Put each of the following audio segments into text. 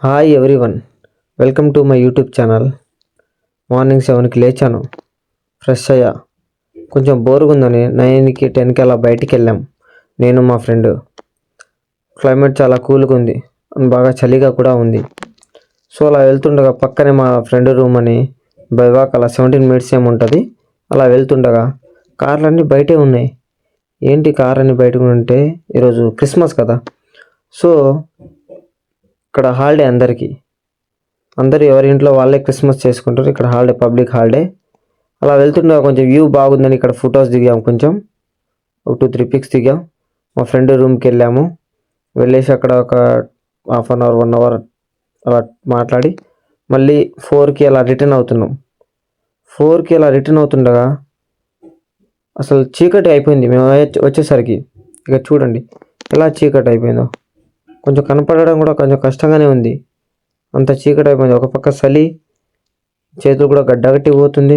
Hi everyone, welcome to my YouTube channel. Morning 7కి లేచాను, fresh అయ్యా. కొంచెం బోర్గా ఉందని 9కి 10కి అలా బయటికి వెళ్ళాం, నేను మా ఫ్రెండ్. క్లైమేట్ చాలా కూల్గా ఉంది, బాగా చలిగా కూడా ఉంది. సో అలా వెళ్తుండగా పక్కనే మా ఫ్రెండ్ రూమ్ అని బైవాక్ అలా 17 మినిట్స్ ఏముంటుంది. అలా వెళ్తుండగా కార్లన్నీ బయటే ఉన్నాయి. ఏంటి కార్ అన్ని బయట ఉంటే ఈరోజు క్రిస్మస్ కదా. సో ఇక్కడ హాలిడే అందరూ ఎవరి ఇంట్లో వాళ్ళే క్రిస్మస్ చేసుకుంటారు. ఇక్కడ హాలిడే, పబ్లిక్ హాలిడే. అలా వెళ్తుండగా కొంచెం వ్యూ బాగుందని ఇక్కడ ఫొటోస్ దిగాం. కొంచెం ఒక 2-3 పిక్స్ దిగాం. మా ఫ్రెండ్ రూమ్కి వెళ్ళాము. వెళ్ళేసి అక్కడ ఒక హాఫ్ అన్ అవర్ 1 అవర్ అలా మాట్లాడి మళ్ళీ 4కి అలా రిటర్న్ అవుతున్నాం. 4కి అలా రిటర్న్ అవుతుండగా అసలు చీకటి అయిపోయింది మేము వచ్చేసరికి. ఇక చూడండి ఎలా చీకటి అయిపోయిందో. కొంచెం కనపడడం కూడా కొంచెం కష్టంగానే ఉంది, అంత చీకటి అయిపోయింది. ఒక పక్క చలి, చేతులు కూడా గడ్డగట్టి పోతుంది.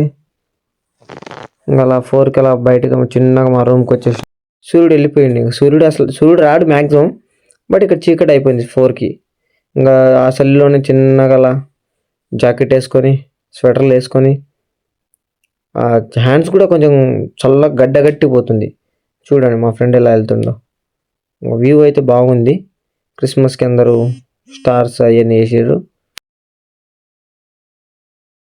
ఇంకా అలా 4కి అలా బయటకు చిన్నగా మా రూమ్కి వచ్చేసి సూర్యుడు వెళ్ళిపోయింది. సూర్యుడు రాడు మ్యాక్సిమం, బట్ ఇక్కడ చీకటి అయిపోయింది 4కి. ఇంకా ఆ చలిలోనే చిన్నగా అలా జాకెట్ వేసుకొని, స్వెటర్లు వేసుకొని, హ్యాండ్స్ కూడా కొంచెం చల్లగా గడ్డగట్టిపోతుంది. చూడండి మా ఫ్రెండ్ ఎలా వెళ్తుండో. వ్యూ అయితే బాగుంది. క్రిస్మస్కి అందరూ స్టార్స్ అవన్నీ వేసారు.